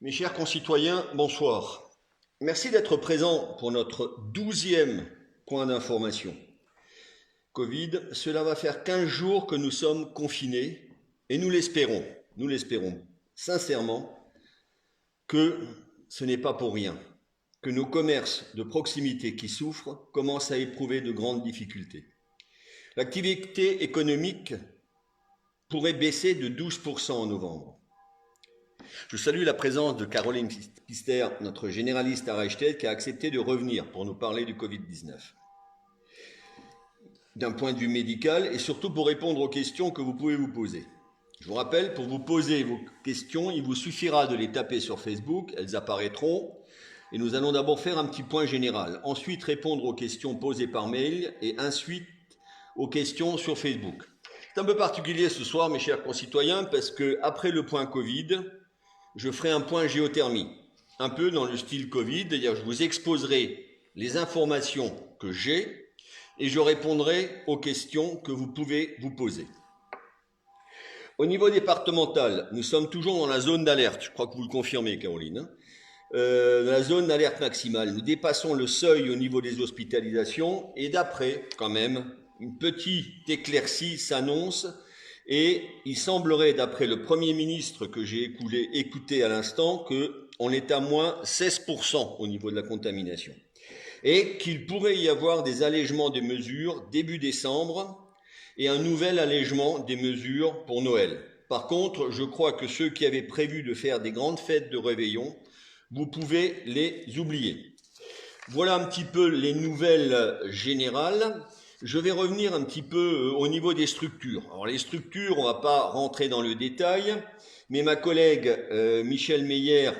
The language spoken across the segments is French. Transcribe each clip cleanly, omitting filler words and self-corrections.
Mes chers concitoyens, bonsoir. Merci d'être présents pour notre 12e point d'information. Covid, cela va faire 15 jours que nous sommes confinés et nous l'espérons sincèrement que ce n'est pas pour rien, que nos commerces de proximité qui souffrent commencent à éprouver de grandes difficultés. L'activité économique pourrait baisser de 12% en novembre. Je salue la présence de Caroline Pister, notre généraliste à Reichstett, qui a accepté de revenir pour nous parler du Covid-19. D'un point de vue médical et surtout pour répondre aux questions que vous pouvez vous poser. Je vous rappelle, pour vous poser vos questions, il vous suffira de les taper sur Facebook, elles apparaîtront, et nous allons d'abord faire un petit point général, ensuite répondre aux questions posées par mail, et ensuite aux questions sur Facebook. C'est un peu particulier ce soir, mes chers concitoyens, parce que après le point Covid, je ferai un point géothermie, un peu dans le style Covid, c'est-à-dire je vous exposerai les informations que j'ai et je répondrai aux questions que vous pouvez vous poser. Au niveau départemental, nous sommes toujours dans la zone d'alerte, je crois que vous le confirmez Caroline, la zone d'alerte maximale. Nous dépassons le seuil au niveau des hospitalisations et d'après, quand même, une petite éclaircie s'annonce et il semblerait, d'après le Premier ministre que j'ai écouté à l'instant, qu'on est à moins 16% au niveau de la contamination et qu'il pourrait y avoir des allègements des mesures début décembre et un nouvel allègement des mesures pour Noël. Par contre, je crois que ceux qui avaient prévu de faire des grandes fêtes de réveillon, vous pouvez les oublier. Voilà un petit peu les nouvelles générales. Je vais revenir un petit peu au niveau des structures. Alors les structures, on ne va pas rentrer dans le détail, mais ma collègue Michel Meyer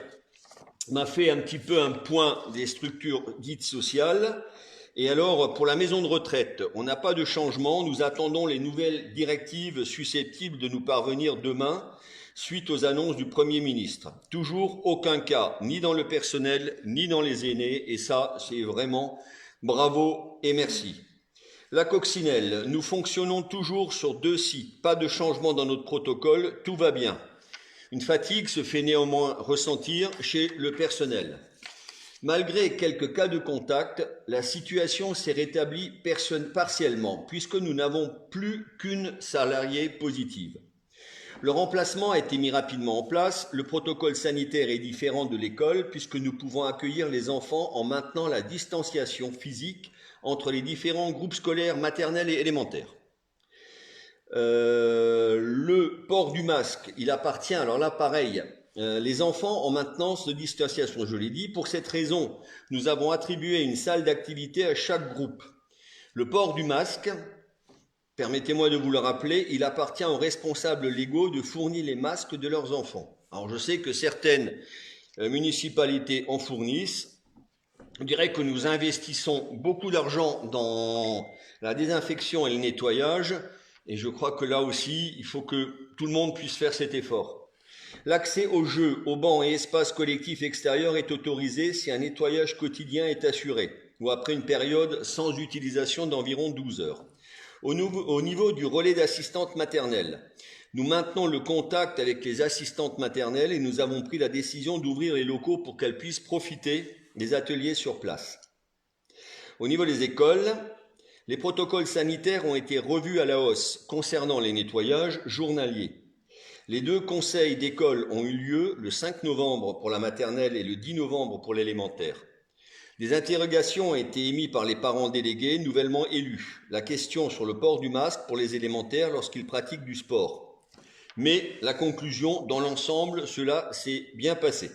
m'a fait un petit peu un point des structures dites sociales. Et alors, pour la maison de retraite, on n'a pas de changement. Nous attendons les nouvelles directives susceptibles de nous parvenir demain, suite aux annonces du Premier ministre. Toujours aucun cas, ni dans le personnel, ni dans les aînés. Et ça, c'est vraiment bravo et merci. La coccinelle, nous fonctionnons toujours sur 2 sites. Pas de changement dans notre protocole, tout va bien. Une fatigue se fait néanmoins ressentir chez le personnel. Malgré quelques cas de contact, la situation s'est rétablie partiellement puisque nous n'avons plus qu'une salariée positive. Le remplacement a été mis rapidement en place. Le protocole sanitaire est différent de l'école puisque nous pouvons accueillir les enfants en maintenant la distanciation physique entre les différents groupes scolaires maternels et élémentaires. Le port du masque, il appartient, alors là pareil, les enfants en maintenance de distanciation, je l'ai dit. Pour cette raison, nous avons attribué une salle d'activité à chaque groupe. Le port du masque, permettez-moi de vous le rappeler, il appartient aux responsables légaux de fournir les masques de leurs enfants. Alors je sais que certaines municipalités en fournissent. Je dirais que nous investissons beaucoup d'argent dans la désinfection et le nettoyage. Et je crois que là aussi, il faut que tout le monde puisse faire cet effort. L'accès aux jeux, aux bancs et espaces collectifs extérieurs est autorisé si un nettoyage quotidien est assuré, ou après une période sans utilisation d'environ 12 heures. Au niveau du relais d'assistantes maternelles, nous maintenons le contact avec les assistantes maternelles et nous avons pris la décision d'ouvrir les locaux pour qu'elles puissent profiter des ateliers sur place. Au niveau des écoles, les protocoles sanitaires ont été revus à la hausse concernant les nettoyages journaliers. Les 2 conseils d'école ont eu lieu le 5 novembre pour la maternelle et le 10 novembre pour l'élémentaire. Des interrogations ont été émises par les parents délégués nouvellement élus. La question sur le port du masque pour les élémentaires lorsqu'ils pratiquent du sport. Mais la conclusion, dans l'ensemble, cela s'est bien passé.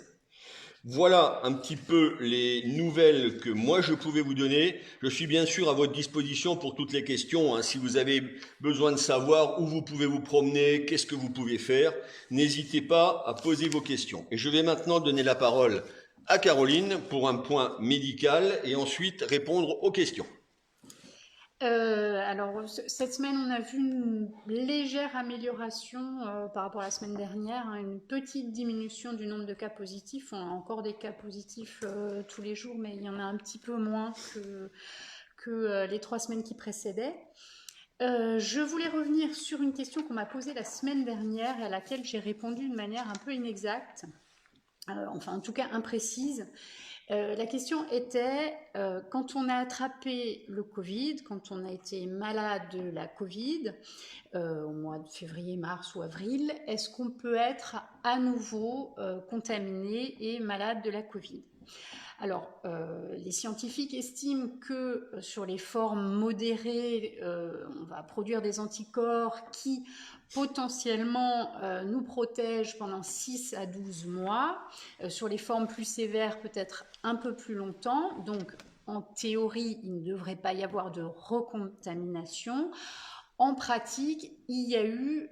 Voilà un petit peu les nouvelles que moi je pouvais vous donner. Je suis bien sûr à votre disposition pour toutes les questions. Si vous avez besoin de savoir où vous pouvez vous promener, qu'est-ce que vous pouvez faire, n'hésitez pas à poser vos questions. Et je vais maintenant donner la parole à Caroline pour un point médical et ensuite répondre aux questions. Cette semaine, on a vu une légère amélioration par rapport à la semaine dernière, hein, une petite diminution du nombre de cas positifs. On a encore des cas positifs tous les jours, mais il y en a un petit peu moins que les 3 semaines qui précédaient. Je voulais revenir sur une question qu'on m'a posée la semaine dernière et à laquelle j'ai répondu de manière un peu inexacte. enfin en tout cas imprécise. La question était, quand on a attrapé le Covid, quand on a été malade de la Covid, au mois de février, mars ou avril, est-ce qu'on peut être à nouveau contaminé et malade de la Covid? Alors, les scientifiques estiment que sur les formes modérées, on va produire des anticorps qui potentiellement nous protègent pendant 6 à 12 mois. Sur les formes plus sévères, peut-être un peu plus longtemps. Donc, en théorie, il ne devrait pas y avoir de recontamination. En pratique, il y a eu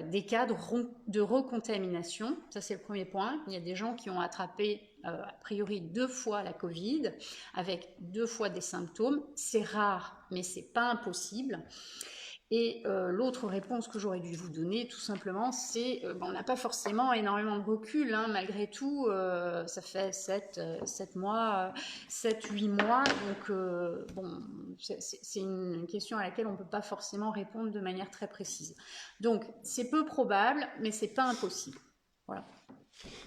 des cas de recontamination. Ça, c'est le premier point. Il y a des gens qui ont attrapé a priori 2 fois la Covid, avec 2 fois des symptômes. C'est rare, mais c'est pas impossible. Et l'autre réponse que j'aurais dû vous donner, tout simplement, c'est on n'a pas forcément énormément de recul, hein, malgré tout, ça fait 7 mois, 7-8 mois, donc bon, c'est une question à laquelle on ne peut pas forcément répondre de manière très précise. Donc, c'est peu probable, mais c'est pas impossible. Voilà.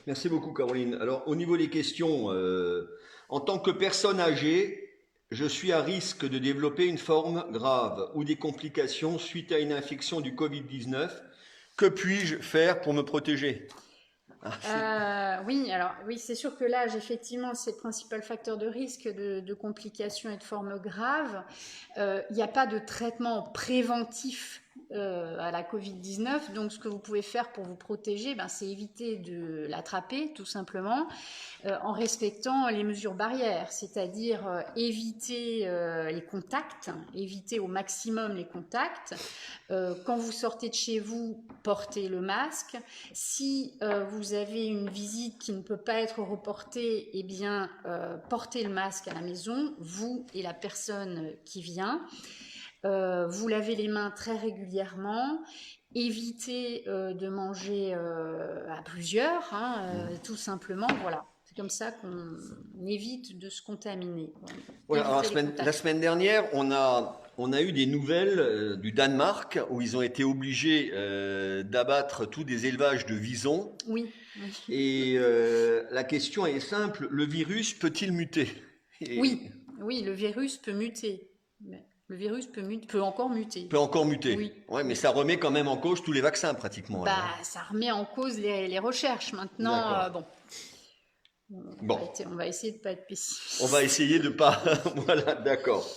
Merci beaucoup, Caroline. Alors, au niveau des questions, en tant que personne âgée, je suis à risque de développer une forme grave ou des complications suite à une infection du Covid-19. Que puis-je faire pour me protéger? Oui, alors oui, c'est sûr que l'âge, effectivement, c'est le principal facteur de risque de complications et de formes graves. Il n'y a pas de traitement préventif à la Covid-19, donc ce que vous pouvez faire pour vous protéger, c'est éviter de l'attraper, tout simplement, en respectant les mesures barrières, c'est-à-dire éviter les contacts, éviter au maximum les contacts. Quand vous sortez de chez vous, portez le masque. Si vous avez une visite qui ne peut pas être reportée, eh bien, portez le masque à la maison, vous et la personne qui vient. Vous lavez les mains très régulièrement. Évitez de manger à plusieurs, tout simplement. Voilà. C'est comme ça qu'on évite de se contaminer. Voilà, alors la semaine dernière, on a eu des nouvelles du Danemark où ils ont été obligés d'abattre tous des élevages de visons. Oui. Et la question est simple, le virus peut-il muter? Oui, le virus peut muter. Le virus peut encore muter. Peut encore muter. Oui. Ouais, mais ça remet quand même en cause tous les vaccins pratiquement. Ça remet en cause les recherches. Maintenant, bon. On va essayer de ne pas être pessimiste. On va essayer de pas. Voilà, d'accord.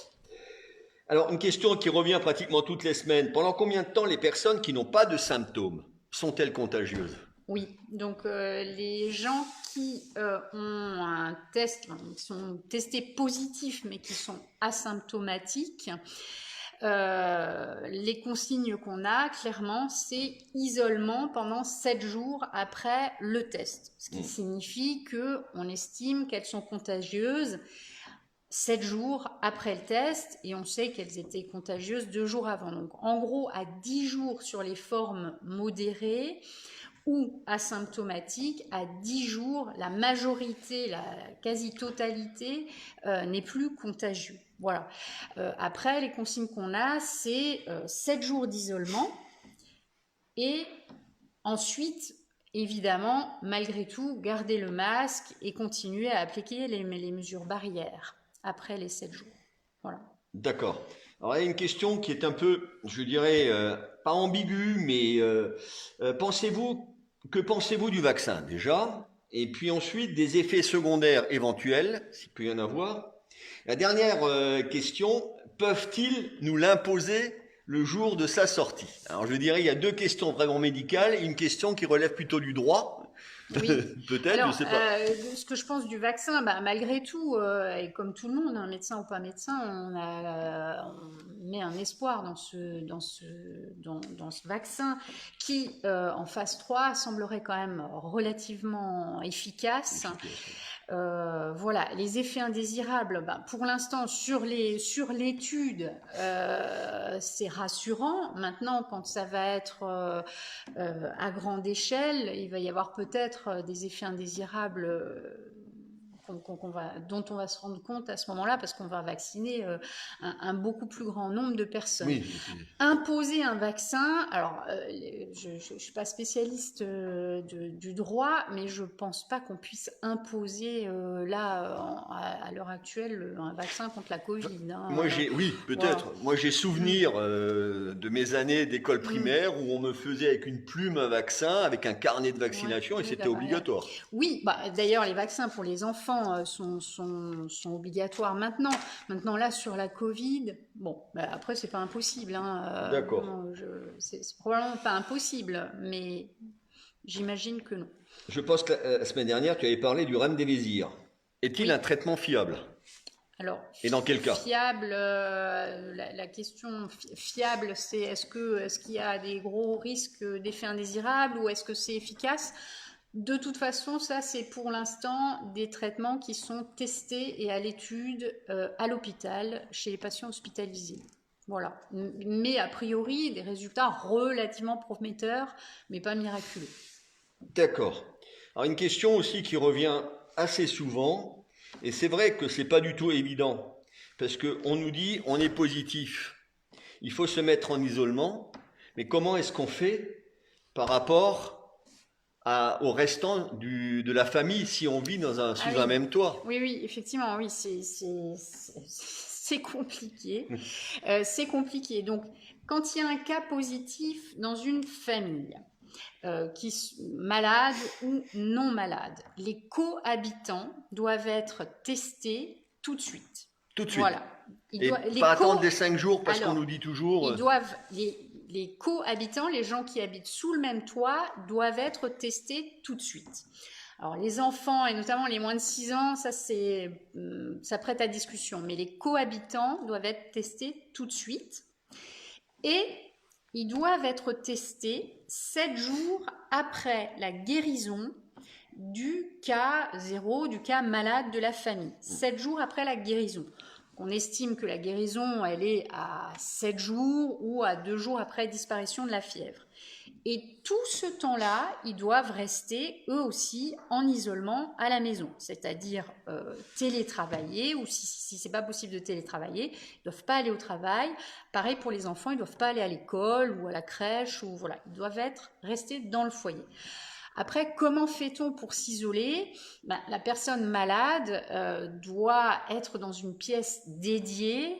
Alors, une question qui revient pratiquement toutes les semaines. Pendant combien de temps les personnes qui n'ont pas de symptômes sont-elles contagieuses? Oui, donc les gens qui ont un test, qui sont testés positifs mais qui sont asymptomatiques, les consignes qu'on a, clairement, c'est isolement pendant 7 jours après le test. Ce qui signifie qu'on estime qu'elles sont contagieuses 7 jours après le test et on sait qu'elles étaient contagieuses 2 jours avant. Donc en gros, à 10 jours sur les formes modérées ou asymptomatiques, à 10 jours, la majorité, la quasi-totalité n'est plus contagieux. Voilà. Après, les consignes qu'on a, c'est 7 jours d'isolement et ensuite, évidemment, malgré tout, garder le masque et continuer à appliquer les mesures barrières après les 7 jours. Voilà. D'accord. Alors, il y a une question qui est un peu, je dirais, pas ambiguë, mais que pensez-vous du vaccin déjà? Et puis ensuite, des effets secondaires éventuels, s'il peut y en avoir. La dernière question, peuvent-ils nous l'imposer le jour de sa sortie? Alors je dirais, il y a 2 questions vraiment médicales et une question qui relève plutôt du droit. Oui. Peut-être, je sais pas. Ce que je pense du vaccin, malgré tout, et comme tout le monde, médecin ou pas médecin, on met un espoir dans ce vaccin qui, en phase 3, semblerait quand même relativement efficace. Voilà, les effets indésirables, pour l'instant sur l'étude, c'est rassurant. Maintenant, quand ça va être à grande échelle, il va y avoir peut-être des effets indésirables dont on va se rendre compte à ce moment-là, parce qu'on va vacciner un beaucoup plus grand nombre de personnes. Oui. Imposer un vaccin, alors je ne suis pas spécialiste du droit, mais je ne pense pas qu'on puisse imposer à l'heure actuelle un vaccin contre la Covid. Hein. Oui, peut-être. Voilà. Moi, j'ai souvenir de mes années d'école primaire où on me faisait avec une plume un vaccin, avec un carnet de vaccination, et c'était obligatoire. Oui, d'ailleurs, les vaccins pour les enfants sont obligatoires maintenant. Maintenant, là, sur la Covid, après, c'est pas impossible. Hein. D'accord. C'est probablement pas impossible, mais j'imagine que non. Je pense que la semaine dernière, tu avais parlé du remdesivir. Est-il un traitement fiable ? Alors, et dans quel cas ? Fiable, la question fiable, c'est est-ce qu'il y a des gros risques d'effets indésirables ou est-ce que c'est efficace ? De toute façon, ça, c'est pour l'instant des traitements qui sont testés et à l'étude à l'hôpital, chez les patients hospitalisés. Voilà. Mais a priori, des résultats relativement prometteurs, mais pas miraculeux. D'accord. Alors, une question aussi qui revient assez souvent, et c'est vrai que c'est pas du tout évident, parce qu'on nous dit on est positif, il faut se mettre en isolement, mais comment est-ce qu'on fait par rapport au restant de la famille si on vit sous un même toit ? Oui, effectivement, oui, c'est compliqué. C'est compliqué. Donc, quand il y a un cas positif dans une famille, malade ou non malade, les cohabitants doivent être testés tout de suite. Tout de suite. Voilà. Pas attendre les 5 jours parce qu'on nous dit toujours. Les cohabitants, les gens qui habitent sous le même toit, doivent être testés tout de suite. Alors les enfants et notamment les moins de 6 ans, ça prête à discussion. Mais les cohabitants doivent être testés tout de suite. Et ils doivent être testés 7 jours après la guérison du cas 0, du cas malade de la famille. 7 jours après la guérison. On estime que la guérison, elle est à 7 jours ou à 2 jours après disparition de la fièvre. Et tout ce temps-là, ils doivent rester, eux aussi, en isolement à la maison. C'est-à-dire télétravailler, ou si ce n'est pas possible de télétravailler, ils ne doivent pas aller au travail. Pareil pour les enfants, ils ne doivent pas aller à l'école ou à la crèche. Ils doivent rester dans le foyer. Après, comment fait-on pour s'isoler ? La personne malade doit être dans une pièce dédiée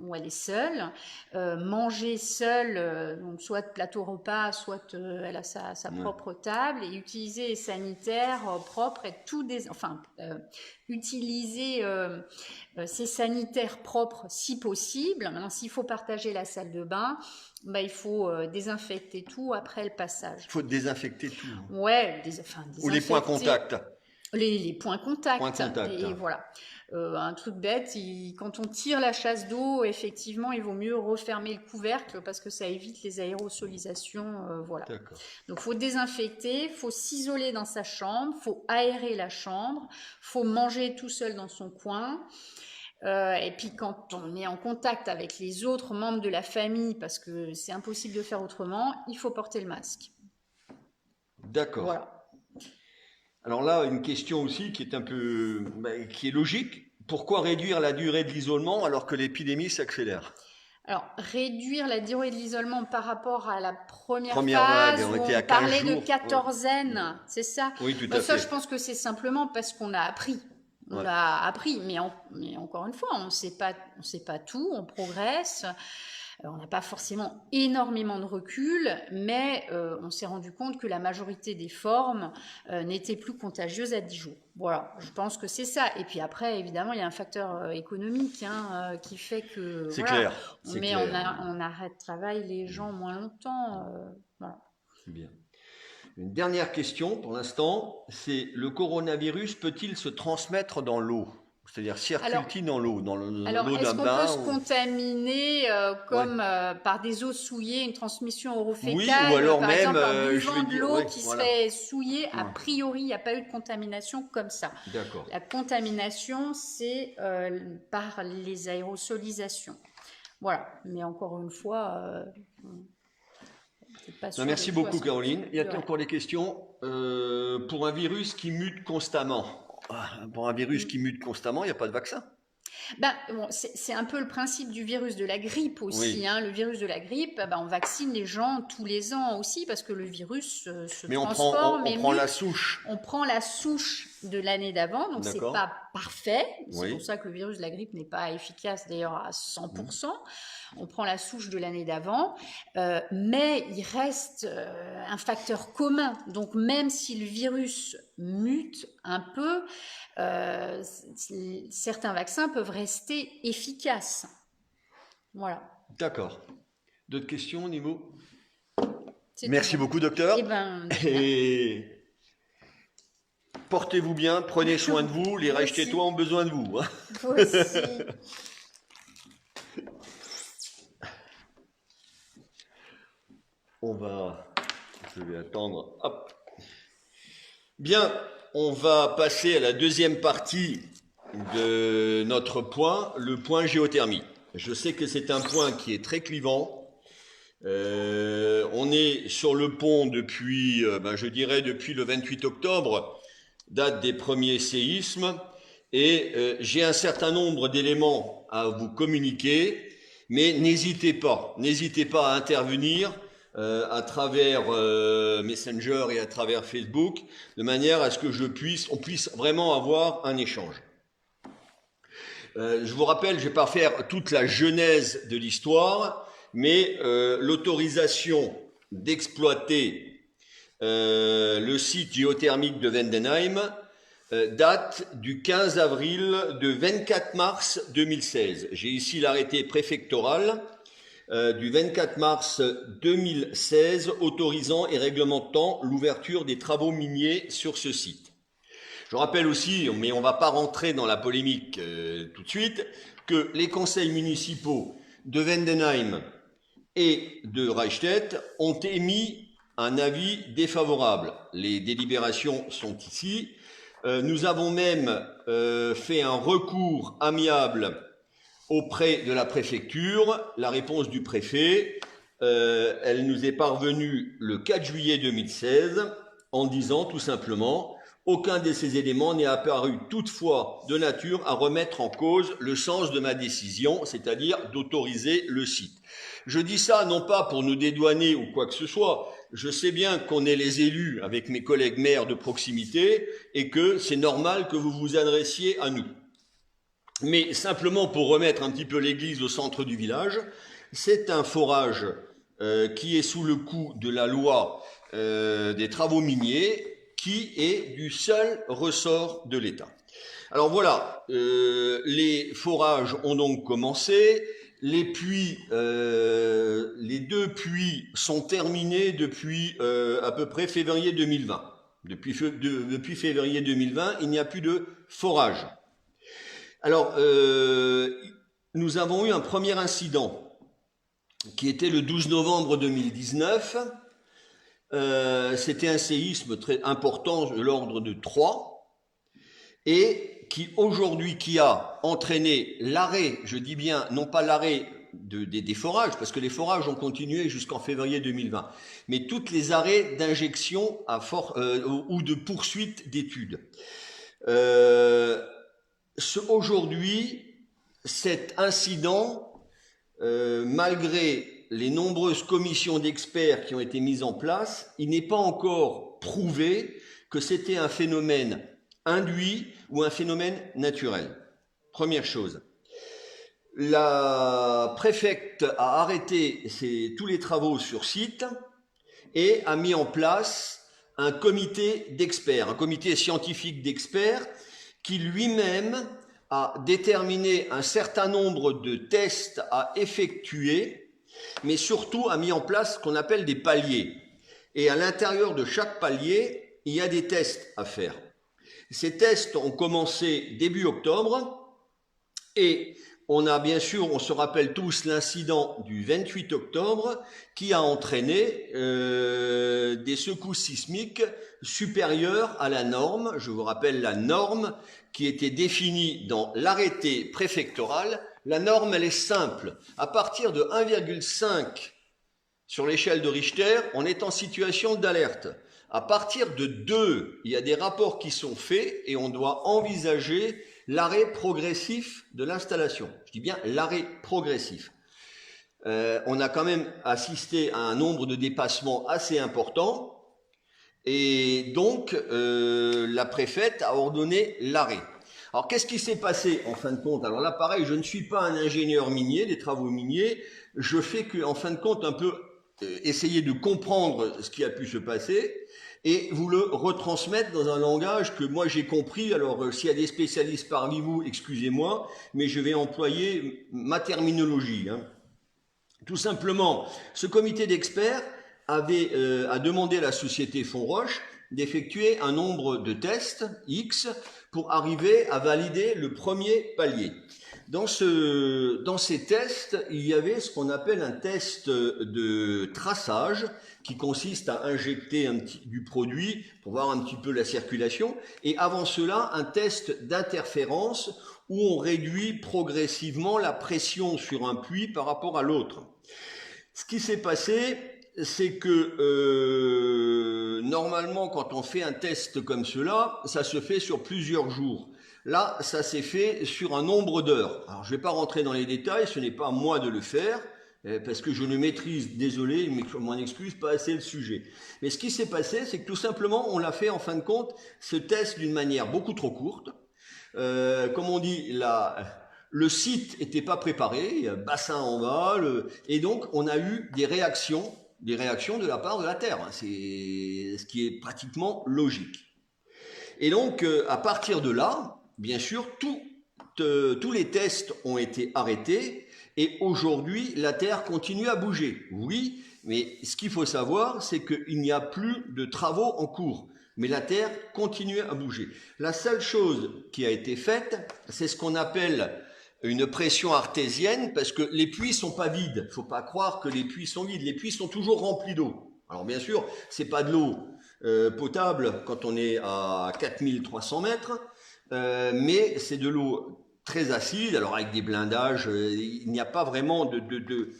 où elle est seule, manger seule, donc soit plateau repas, soit elle a sa propre table, et utiliser les sanitaires propres et utiliser ces sanitaires propres si possible. Maintenant, s'il faut partager la salle de bain, il faut désinfecter tout après le passage. Il faut désinfecter tout. Ouais, ou les points contacts. Les points contacts. Et voilà. Un truc bête, quand on tire la chasse d'eau, effectivement, il vaut mieux refermer le couvercle parce que ça évite les aérosolisations. Voilà. D'accord. Donc, il faut désinfecter, il faut s'isoler dans sa chambre, il faut aérer la chambre, il faut manger tout seul dans son coin. Et puis quand on est en contact avec les autres membres de la famille, parce que c'est impossible de faire autrement, il faut porter le masque. D'accord. Voilà. Alors là, une question aussi qui est logique. Pourquoi réduire la durée de l'isolement alors que l'épidémie s'accélère ? Alors, réduire la durée de l'isolement par rapport à la première vague, phase où on parlait de quatorzaine, c'est ça ? Oui, tout à fait. Ça, je pense que c'est simplement parce qu'on a appris. On l'a appris, mais encore une fois, on ne sait pas tout, on progresse. On n'a pas forcément énormément de recul, mais on s'est rendu compte que la majorité des formes n'étaient plus contagieuses à 10 jours. Voilà, je pense que c'est ça. Et puis après, évidemment, il y a un facteur économique qui fait que c'est clair. On arrête de travail les gens moins longtemps. Voilà. Bien. Une dernière question pour l'instant, c'est le coronavirus peut-il se transmettre dans l'eau ? C'est-à-dire circule-t-il dans l'eau, dans l'eau d'un bain ? Est-ce qu'on peut se contaminer par des eaux souillées, une transmission orofécale, oui, ou alors par même, exemple en buvant de l'eau qui voilà. serait souillée? A priori, il n'y a pas eu de contamination comme ça. D'accord. La contamination, c'est par les aérosolisations. Voilà, mais encore une fois... merci beaucoup, Caroline. Il y a encore des questions. Pour un virus qui mute constamment, Pour un virus qui mute constamment, il n'y a pas de vaccin. Ben, bon, c'est un peu le principe du virus de la grippe aussi. Oui. Hein. Le virus de la grippe, ben, on vaccine les gens tous les ans aussi parce que le virus se Mais transforme. on prend la souche. On prend la souche de l'année d'avant, donc c'est pas parfait. C'est Oui. pour ça que le virus de la grippe n'est pas efficace d'ailleurs à 100%. On prend la souche de l'année d'avant, mais il reste un facteur commun. Donc même si le virus mute un peu, certains vaccins peuvent rester efficaces. Voilà. D'accord. D'autres questions au niveau? Merci beaucoup, docteur. Et portez-vous bien, prenez soin de vous. Les Reich-Tétois ont besoin de vous. Vous aussi. Je vais attendre. Hop. Bien, on va passer à la deuxième partie de notre point, le point géothermie. Je sais que c'est un point qui est très clivant. On est sur le pont depuis, je dirais depuis le 28 octobre, date des premiers séismes, et j'ai un certain nombre d'éléments à vous communiquer, mais n'hésitez pas à intervenir à travers Messenger et à travers Facebook, de manière à ce que on puisse vraiment avoir un échange. Je vous rappelle, je ne vais pas faire toute la genèse de l'histoire, mais l'autorisation d'exploiter le site géothermique de Vendenheim date du 15 avril de 24 mars 2016. J'ai ici l'arrêté préfectoral du 24 mars 2016 autorisant et réglementant l'ouverture des travaux miniers sur ce site. Je rappelle aussi, mais on ne va pas rentrer dans la polémique tout de suite, que les conseils municipaux de Vendenheim et de Reichstätt ont émis un avis défavorable. Les délibérations sont ici. Nous avons même fait un recours amiable auprès de la préfecture. La réponse du préfet, elle nous est parvenue le 4 juillet 2016 en disant tout simplement: aucun de ces éléments n'est apparu toutefois de nature à remettre en cause le sens de ma décision, c'est-à-dire d'autoriser le site. Je dis ça non pas pour nous dédouaner ou quoi que ce soit. Je sais bien qu'on est les élus avec mes collègues maires de proximité et que c'est normal que vous vous adressiez à nous. Mais simplement pour remettre un petit peu l'église au centre du village, c'est un forage qui est sous le coup de la loi des travaux miniers, qui est du seul ressort de l'État. Alors voilà, les forages ont donc commencé. Les puits, les deux puits sont terminés depuis à peu près février 2020. Depuis février 2020, il n'y a plus de forage. Alors, nous avons eu un premier incident qui était le 12 novembre 2019. C'était un séisme très important de l'ordre de 3 et qui a entraîné l'arrêt, je dis bien non pas l'arrêt des forages, parce que les forages ont continué jusqu'en février 2020, mais toutes les arrêts d'injection ou de poursuite d'études. Aujourd'hui, cet incident, malgré les nombreuses commissions d'experts qui ont été mises en place, il n'est pas encore prouvé que c'était un phénomène induit ou un phénomène naturel. Première chose. La préfecte a arrêté tous les travaux sur site et a mis en place un comité d'experts, un comité scientifique d'experts qui lui-même a déterminé un certain nombre de tests à effectuer, mais surtout a mis en place ce qu'on appelle des paliers. Et à l'intérieur de chaque palier, il y a des tests à faire. Ces tests ont commencé début octobre et on se rappelle tous l'incident du 28 octobre qui a entraîné des secousses sismiques supérieures à la norme. Je vous rappelle la norme qui était définie dans l'arrêté préfectoral. La norme, elle est simple. À partir de 1,5 sur l'échelle de Richter, on est en situation d'alerte. À partir de 2, il y a des rapports qui sont faits et on doit envisager l'arrêt progressif de l'installation. Je dis bien l'arrêt progressif. On a quand même assisté à un nombre de dépassements assez important et donc la préfète a ordonné l'arrêt. Alors qu'est-ce qui s'est passé en fin de compte? Alors là pareil, je ne suis pas un ingénieur minier, des travaux miniers, je fais que en fin de compte un peu essayer de comprendre ce qui a pu se passer et vous le retransmettre dans un langage que moi j'ai compris. Alors s'il y a des spécialistes parmi vous, excusez-moi, mais je vais employer ma terminologie. Tout simplement, ce comité d'experts a demandé à la société Fonroche d'effectuer un nombre de tests X pour arriver à valider le premier palier. Dans ces tests, il y avait ce qu'on appelle un test de traçage qui consiste à injecter du produit pour voir un petit peu la circulation et avant cela un test d'interférence où on réduit progressivement la pression sur un puits par rapport à l'autre. Ce qui s'est passé, c'est que normalement quand on fait un test comme cela, ça se fait sur plusieurs jours. Là, ça s'est fait sur un nombre d'heures. Alors, je ne vais pas rentrer dans les détails, ce n'est pas à moi de le faire, parce que je ne maîtrise, désolé, mais je m'en excuse, pas assez le sujet. Mais ce qui s'est passé, c'est que tout simplement, on l'a fait en fin de compte, ce test d'une manière beaucoup trop courte. Comme on dit, le site n'était pas préparé, bassin en bas, et donc on a eu des réactions de la part de la Terre. C'est ce qui est pratiquement logique. Et donc, à partir de là, bien sûr, tous les tests ont été arrêtés et aujourd'hui, la Terre continue à bouger. Oui, mais ce qu'il faut savoir, c'est qu'il n'y a plus de travaux en cours. Mais la Terre continue à bouger. La seule chose qui a été faite, c'est ce qu'on appelle une pression artésienne, parce que les puits sont pas vides. Il ne faut pas croire que les puits sont vides. Les puits sont toujours remplis d'eau. Alors bien sûr, c'est pas de l'eau potable quand on est à 4300 mètres, mais c'est de l'eau très acide, alors avec des blindages, il n'y a pas vraiment de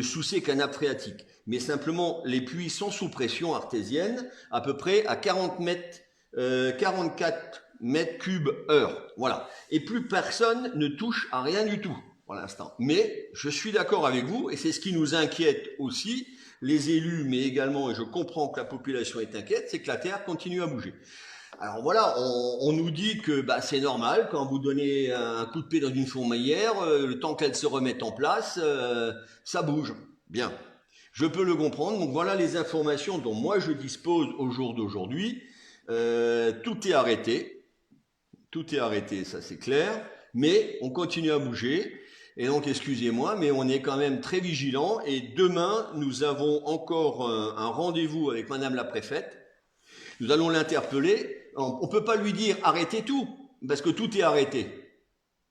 soucis canal phréatique. Mais simplement, les puits sont sous pression artésienne, à peu près à 44 mètres cubes heure. Voilà. Et plus personne ne touche à rien du tout pour l'instant. Mais je suis d'accord avec vous, et c'est ce qui nous inquiète aussi, les élus, mais également, et je comprends que la population est inquiète, c'est que la Terre continue à bouger. Alors voilà, on nous dit que c'est normal, quand vous donnez un coup de pied dans une fourmilière, le temps qu'elle se remette en place, ça bouge. Bien, je peux le comprendre. Donc voilà les informations dont moi je dispose au jour d'aujourd'hui. Tout est arrêté, ça c'est clair, mais on continue à bouger. Et donc, excusez-moi, mais on est quand même très vigilant. Et demain, nous avons encore un rendez-vous avec Madame la préfète. Nous allons l'interpeller. On ne peut pas lui dire arrêtez tout, parce que tout est arrêté.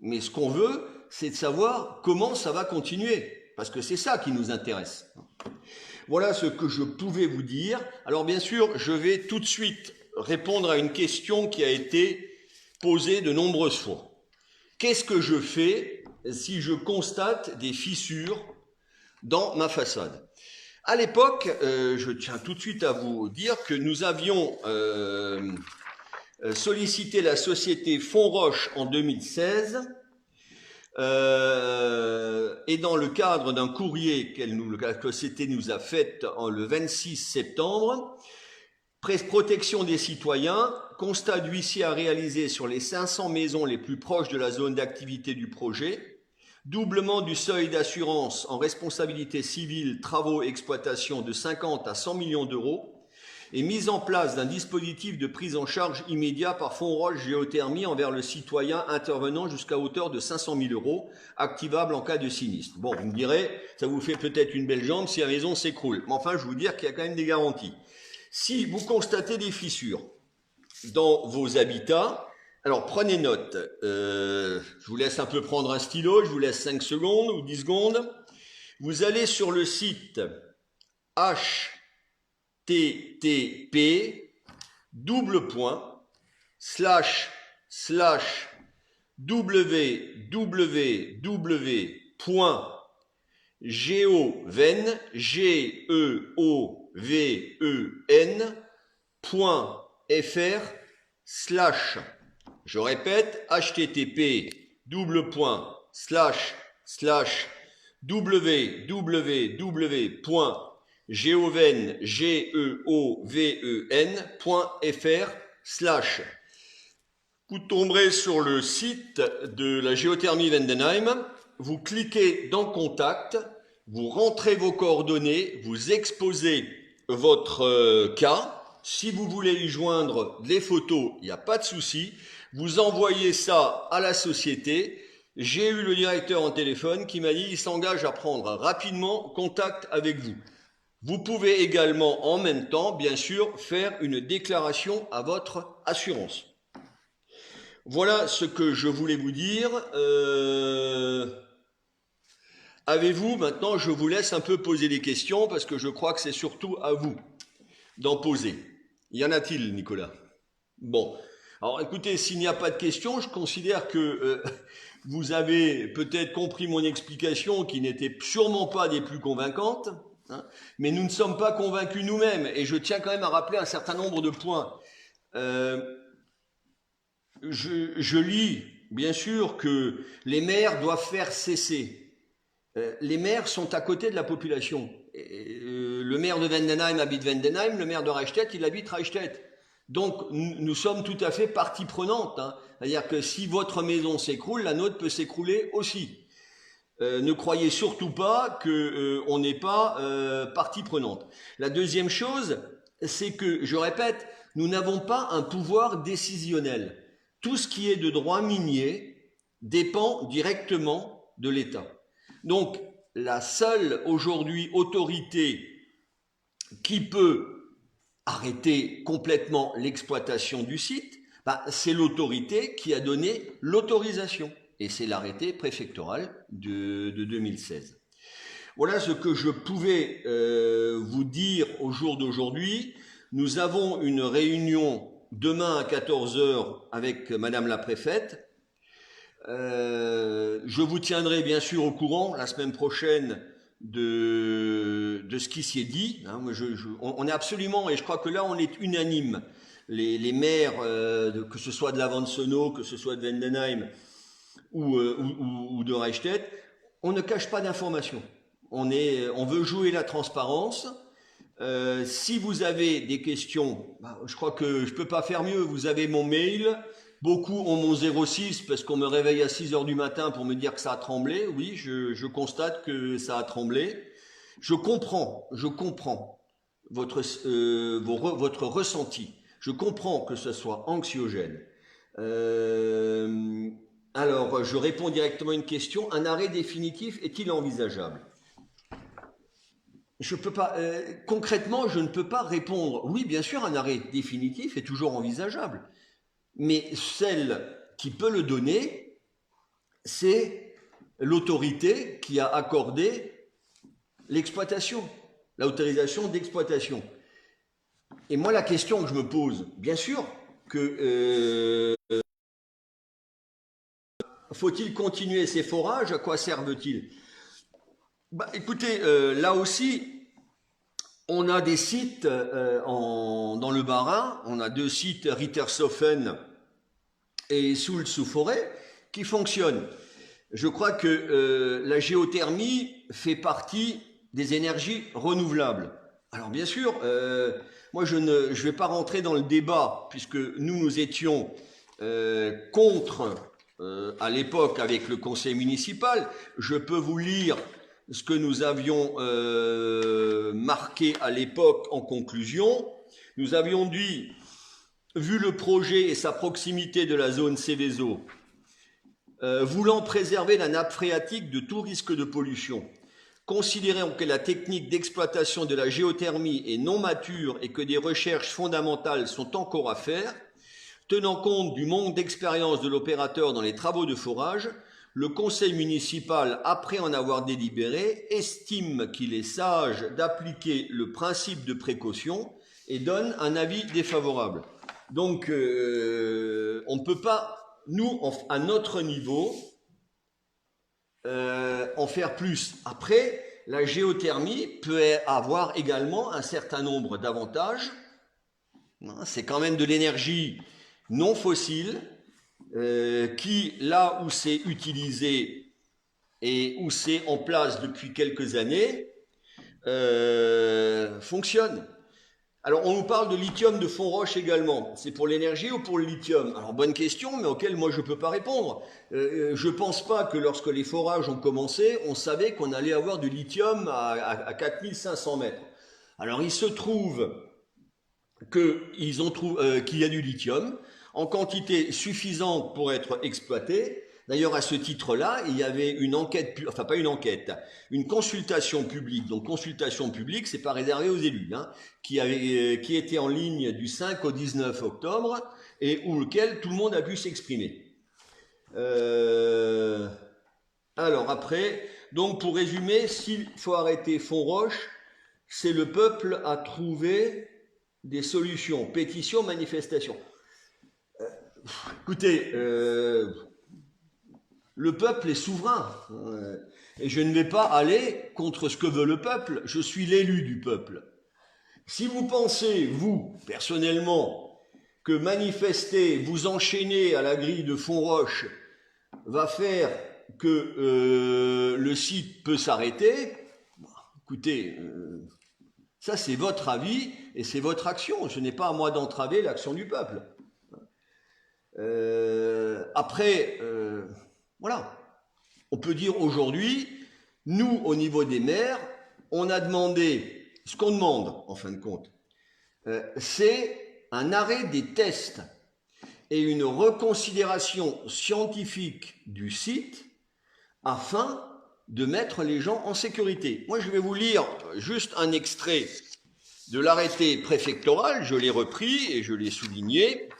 Mais ce qu'on veut, c'est de savoir comment ça va continuer, parce que c'est ça qui nous intéresse. Voilà ce que je pouvais vous dire. Alors bien sûr, je vais tout de suite répondre à une question qui a été posée de nombreuses fois. Qu'est-ce que je fais si je constate des fissures dans ma façade? À l'époque, je tiens tout de suite à vous dire que nous avions sollicité la société Fonroche en 2016 et dans le cadre d'un courrier que la société nous a fait le 26 septembre, protection des citoyens, constat d'huissier à réaliser sur les 500 maisons les plus proches de la zone d'activité du projet, doublement du seuil d'assurance en responsabilité civile, travaux et exploitation de 50 à 100 millions d'euros et mise en place d'un dispositif de prise en charge immédiat par Fonroche Géothermie envers le citoyen intervenant jusqu'à hauteur de 500 000 euros, activable en cas de sinistre. Bon, vous me direz, ça vous fait peut-être une belle jambe si la maison s'écroule. Mais enfin, je vais vous dire qu'il y a quand même des garanties. Si vous constatez des fissures dans vos habitats, alors prenez note, je vous laisse un peu prendre un stylo, je vous laisse 5 secondes ou 10 secondes. Vous allez sur le site http://www.géothermie Geoven, Geoven.fr/. Je répète, http://www.geoven.fr/. Vous tomberez sur le site de la géothermie Vendenheim, vous cliquez dans Contact, vous rentrez vos coordonnées, vous exposez votre cas. Si vous voulez y joindre des photos, il n'y a pas de souci. Vous envoyez ça à la société. J'ai eu le directeur en téléphone qui m'a dit qu'il s'engage à prendre rapidement contact avec vous. Vous pouvez également en même temps, bien sûr, faire une déclaration à votre assurance. Voilà ce que je voulais vous dire. Avez-vous, maintenant je vous laisse un peu poser des questions parce que je crois que c'est surtout à vous d'en poser. Y en a-t-il, Nicolas? Bon, alors écoutez, s'il n'y a pas de questions, je considère que vous avez peut-être compris mon explication qui n'était sûrement pas des plus convaincantes, hein, mais nous ne sommes pas convaincus nous-mêmes et je tiens quand même à rappeler un certain nombre de points. Je lis, bien sûr, que les maires doivent faire cesser. Les maires sont à côté de la population. Le maire de Vendenheim habite Vendenheim, le maire de Reichstett, il habite Reichstett. Donc, nous sommes tout à fait partie prenante. Hein. C'est-à-dire que si votre maison s'écroule, la nôtre peut s'écrouler aussi. Ne croyez surtout pas qu'on n'est pas partie prenante. La deuxième chose, c'est que, je répète, nous n'avons pas un pouvoir décisionnel. Tout ce qui est de droit minier dépend directement de l'État. Donc, la seule aujourd'hui autorité qui peut arrêter complètement l'exploitation du site, c'est l'autorité qui a donné l'autorisation. Et c'est l'arrêté préfectoral de 2016. Voilà ce que je pouvais vous dire au jour d'aujourd'hui. Nous avons une réunion demain à 14h avec Madame la préfète. Je vous tiendrai bien sûr au courant la semaine prochaine de ce qui s'y est dit. Hein, on est absolument, et je crois que là on est unanime, les maires, que ce soit de la Vansenau, que ce soit de Vendenheim ou de Reichstett, on ne cache pas d'informations. On veut jouer la transparence. Si vous avez des questions, je crois que je peux pas faire mieux. Vous avez mon mail. Beaucoup ont mon 06 parce qu'on me réveille à 6h du matin pour me dire que ça a tremblé. Oui, je constate que ça a tremblé. Je comprends votre ressenti. Je comprends que ce soit anxiogène. Alors, je réponds directement à une question. Un arrêt définitif est-il envisageable? Je peux pas, concrètement, je ne peux pas répondre. Oui, bien sûr, un arrêt définitif est toujours envisageable. Mais celle qui peut le donner, c'est l'autorité qui a accordé l'exploitation, l'autorisation d'exploitation. Et moi, la question que je me pose, bien sûr, que faut-il continuer ces forages? À quoi servent-ils? Écoutez, là aussi, on a des sites dans le Bas-Rhin, on a 2 sites, Rittershofen et Soultz-sous-Forêt, qui fonctionnent. Je crois que la géothermie fait partie des énergies renouvelables. Alors bien sûr, moi je ne vais pas rentrer dans le débat, puisque nous étions contre, à l'époque avec le conseil municipal. Je peux vous lire ce que nous avions marqué à l'époque en conclusion. Nous avions dit, vu le projet et sa proximité de la zone Céveso, voulant préserver la nappe phréatique de tout risque de pollution, considérant que la technique d'exploitation de la géothermie est non mature et que des recherches fondamentales sont encore à faire, tenant compte du manque d'expérience de l'opérateur dans les travaux de forage, le conseil municipal, après en avoir délibéré, estime qu'il est sage d'appliquer le principe de précaution et donne un avis défavorable. Donc, on ne peut pas, nous, à notre niveau, en faire plus. Après, la géothermie peut avoir également un certain nombre d'avantages. C'est quand même de l'énergie non fossile qui, là où c'est utilisé et où c'est en place depuis quelques années, fonctionne. Alors, on nous parle de lithium de Fonroche également. C'est pour l'énergie ou pour le lithium? Alors, bonne question, mais auquel moi je ne peux pas répondre. Je ne pense pas que lorsque les forages ont commencé, on savait qu'on allait avoir du lithium à 4500 mètres. Alors, il se trouve qu'il y a du lithium en quantité suffisante pour être exploité. D'ailleurs, à ce titre-là, il y avait une enquête, enfin pas une enquête, une consultation publique. Donc, consultation publique, c'est pas réservé aux élus, hein, qui était en ligne du 5 au 19 octobre et lequel tout le monde a pu s'exprimer. Alors après, donc pour résumer, s'il faut arrêter Fonroche, c'est le peuple à trouver des solutions, pétition, manifestation. Écoutez, le peuple est souverain et je ne vais pas aller contre ce que veut le peuple, je suis l'élu du peuple. Si vous pensez, vous, personnellement, que manifester, vous enchaîner à la grille de Fonroche va faire que le site peut s'arrêter, écoutez, ça c'est votre avis et c'est votre action, ce n'est pas à moi d'entraver l'action du peuple. Après, voilà, on peut dire aujourd'hui, nous, au niveau des maires, on a demandé, ce qu'on demande, en fin de compte, c'est un arrêt des tests et une reconsidération scientifique du site afin de mettre les gens en sécurité. Moi, je vais vous lire juste un extrait de l'arrêté préfectoral, je l'ai repris et je l'ai souligné.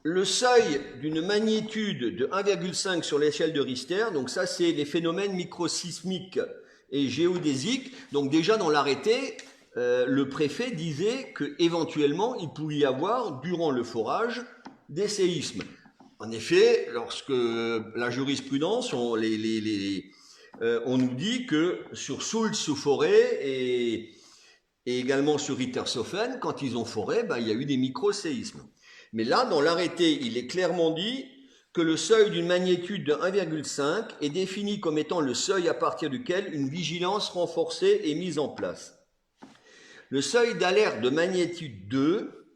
Le seuil d'une magnitude de 1,5 sur l'échelle de Richter, donc ça c'est les phénomènes microsismiques et géodésiques. Donc déjà dans l'arrêté, le préfet disait qu'éventuellement il pouvait y avoir, durant le forage, des séismes. En effet, lorsque la jurisprudence, on nous dit que sur Soultz sous Forêt et également sur Rittershofen, quand ils ont foré, il y a eu des micro-séismes. Mais là, dans l'arrêté, il est clairement dit que le seuil d'une magnitude de 1,5 est défini comme étant le seuil à partir duquel une vigilance renforcée est mise en place. Le seuil d'alerte de magnitude 2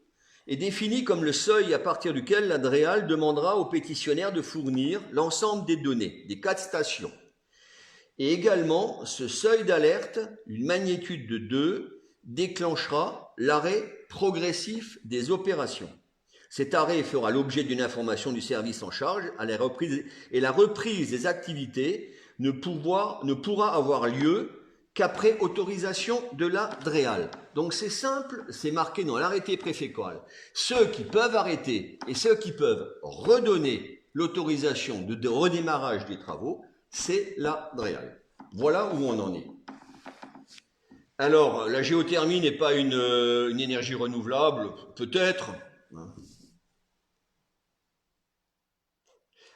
est défini comme le seuil à partir duquel la DREAL demandera aux pétitionnaires de fournir l'ensemble des données des 4 stations. Et également, ce seuil d'alerte, une magnitude de 2, déclenchera l'arrêt progressif des opérations. Cet arrêt fera l'objet d'une information du service en charge et la reprise des activités ne pourra avoir lieu qu'après autorisation de la DREAL. Donc c'est simple, c'est marqué dans l'arrêté préfectoral. Ceux qui peuvent arrêter et ceux qui peuvent redonner l'autorisation de redémarrage des travaux, c'est la DREAL. Voilà où on en est. Alors, la géothermie n'est pas une énergie renouvelable, peut-être.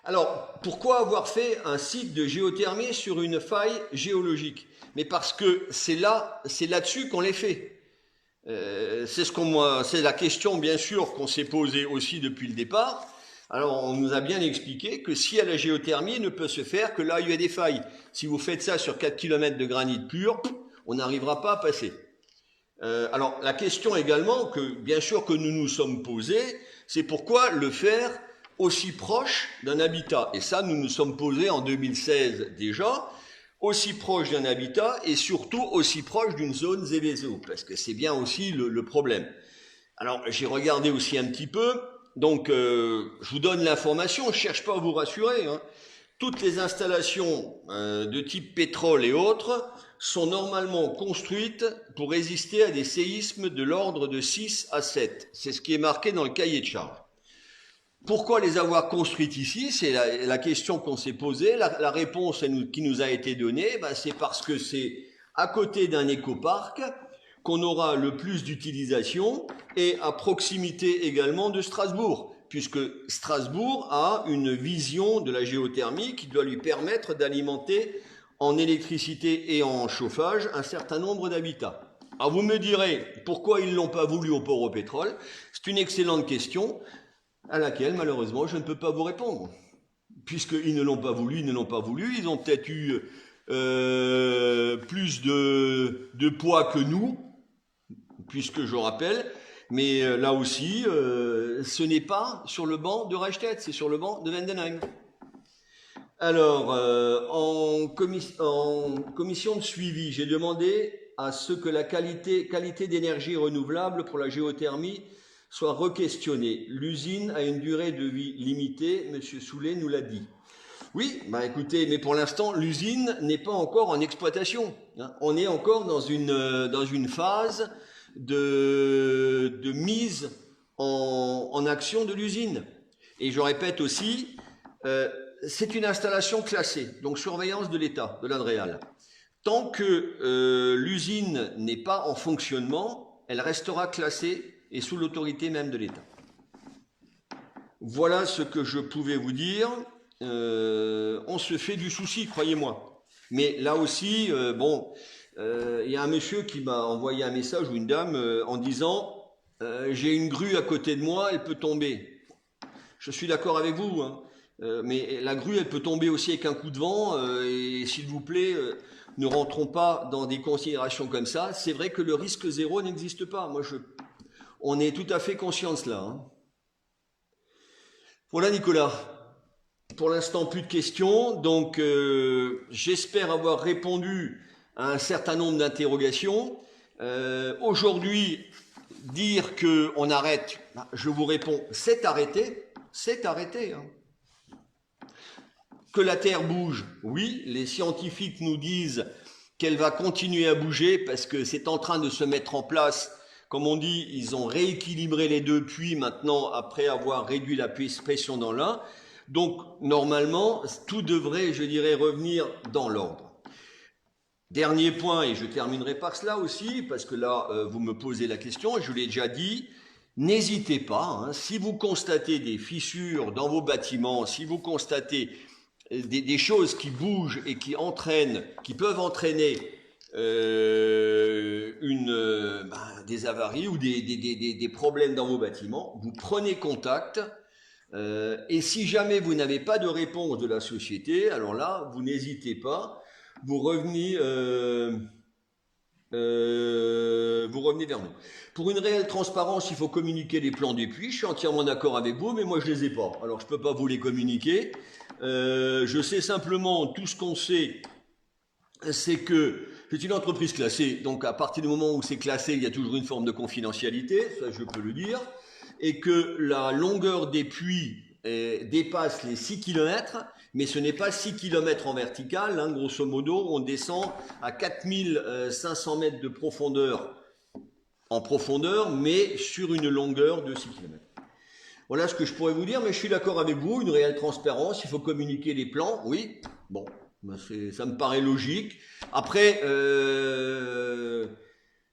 Alors, pourquoi avoir fait un site de géothermie sur une faille géologique? Mais parce que c'est là-dessus qu'on les fait. C'est la question, bien sûr, qu'on s'est posée aussi depuis le départ. Alors, on nous a bien expliqué que si la géothermie ne peut se faire que là où il y a des failles. Si vous faites ça sur 4 km de granit pur, on n'arrivera pas à passer. Alors, la question également, que bien sûr que nous nous sommes posés, c'est pourquoi le faire aussi proche d'un habitat. Et ça, nous nous sommes posés en 2016 déjà, aussi proche d'un habitat et surtout aussi proche d'une zone Seveso, parce que c'est bien aussi le problème. Alors, j'ai regardé aussi un petit peu, donc je vous donne l'information, je ne cherche pas à vous rassurer, hein. Toutes les installations de type pétrole et autres sont normalement construites pour résister à des séismes de l'ordre de 6 à 7. C'est ce qui est marqué dans le cahier de charge. Pourquoi les avoir construites ici? C'est la question qu'on s'est posée. La réponse qui nous a été donnée, c'est parce que c'est à côté d'un écoparc qu'on aura le plus d'utilisation et à proximité également de Strasbourg. puisque Strasbourg a une vision de la géothermie qui doit lui permettre d'alimenter en électricité et en chauffage un certain nombre d'habitats. Alors vous me direz, pourquoi ils ne l'ont pas voulu au port au pétrole? C'est une excellente question à laquelle malheureusement je ne peux pas vous répondre. Puisqu'ils ne l'ont pas voulu, ils ont peut-être eu plus de poids que nous, puisque je rappelle, mais là aussi, ce n'est pas sur le banc de Reichstett, c'est sur le banc de Vendenheim. Alors, en commission de suivi, j'ai demandé à ce que la qualité d'énergie renouvelable pour la géothermie soit requestionnée. L'usine a une durée de vie limitée, M. Soulet nous l'a dit. Oui, bah écoutez, mais pour l'instant, l'usine n'est pas encore en exploitation. Hein. On est encore dans une phase de mise en action de l'usine. Et je répète aussi, c'est une installation classée, donc surveillance de l'État, de l'ADREAL. Tant que l'usine n'est pas en fonctionnement, elle restera classée et sous l'autorité même de l'État. Voilà ce que je pouvais vous dire. On se fait du souci, croyez-moi. Mais là aussi, il y a un monsieur qui m'a envoyé un message ou une dame en disant j'ai une grue à côté de moi, elle peut tomber. Je suis d'accord avec vous, hein, mais la grue, elle peut tomber aussi avec un coup de vent. Et s'il vous plaît, ne rentrons pas dans des considérations comme ça. C'est vrai que le risque zéro n'existe pas. On est tout à fait conscient de cela. Hein. Voilà, Nicolas. Pour l'instant, plus de questions. Donc, j'espère avoir répondu à un certain nombre d'interrogations. Aujourd'hui, dire qu'on arrête, je vous réponds, c'est arrêté. C'est arrêté. Hein. Que la Terre bouge, oui. Les scientifiques nous disent qu'elle va continuer à bouger parce que c'est en train de se mettre en place. Comme on dit, ils ont rééquilibré les deux puits maintenant après avoir réduit la pression dans l'un. Donc, normalement, tout devrait, je dirais, revenir dans l'ordre. Dernier point, et je terminerai par cela aussi, parce que là, vous me posez la question, je l'ai déjà dit, n'hésitez pas, hein, si vous constatez des fissures dans vos bâtiments, si vous constatez des choses qui bougent et qui peuvent entraîner des avaries ou des problèmes dans vos bâtiments, vous prenez contact. Et si jamais vous n'avez pas de réponse de la société, alors là, vous n'hésitez pas, vous revenez vers nous. Pour une réelle transparence, il faut communiquer les plans des puits. Je suis entièrement d'accord avec vous, mais moi je les ai pas. Alors je peux pas vous les communiquer. Je sais simplement, tout ce qu'on sait, c'est que c'est une entreprise classée. Donc à partir du moment où c'est classé, il y a toujours une forme de confidentialité, ça je peux le dire. Et que la longueur des puits dépasse les 6 km, mais ce n'est pas 6 km en vertical, hein, grosso modo, on descend à 4500 mètres de profondeur en profondeur, mais sur une longueur de 6 km. Voilà ce que je pourrais vous dire, mais je suis d'accord avec vous, une réelle transparence, il faut communiquer les plans, oui, bon, ça me paraît logique. Après,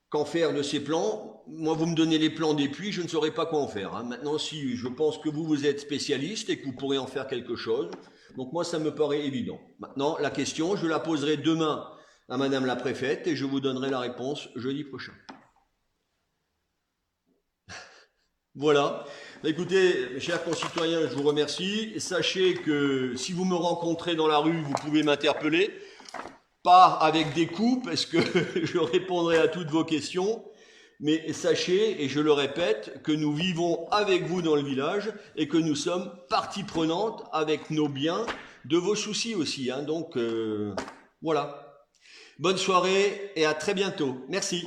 qu'en faire de ces plans? Moi, vous me donnez les plans des puits, je ne saurais pas quoi en faire. Hein. Maintenant, si je pense que vous êtes spécialiste et que vous pourrez en faire quelque chose, donc moi, ça me paraît évident. Maintenant, la question, je la poserai demain à Madame la Préfète et je vous donnerai la réponse jeudi prochain. Voilà. Écoutez, mes chers concitoyens, je vous remercie. Sachez que si vous me rencontrez dans la rue, vous pouvez m'interpeller. Pas avec des coups, parce que je répondrai à toutes vos questions. Mais sachez, et je le répète, que nous vivons avec vous dans le village et que nous sommes partie prenante avec nos biens, de vos soucis aussi. Hein. Donc, voilà. Bonne soirée et à très bientôt. Merci.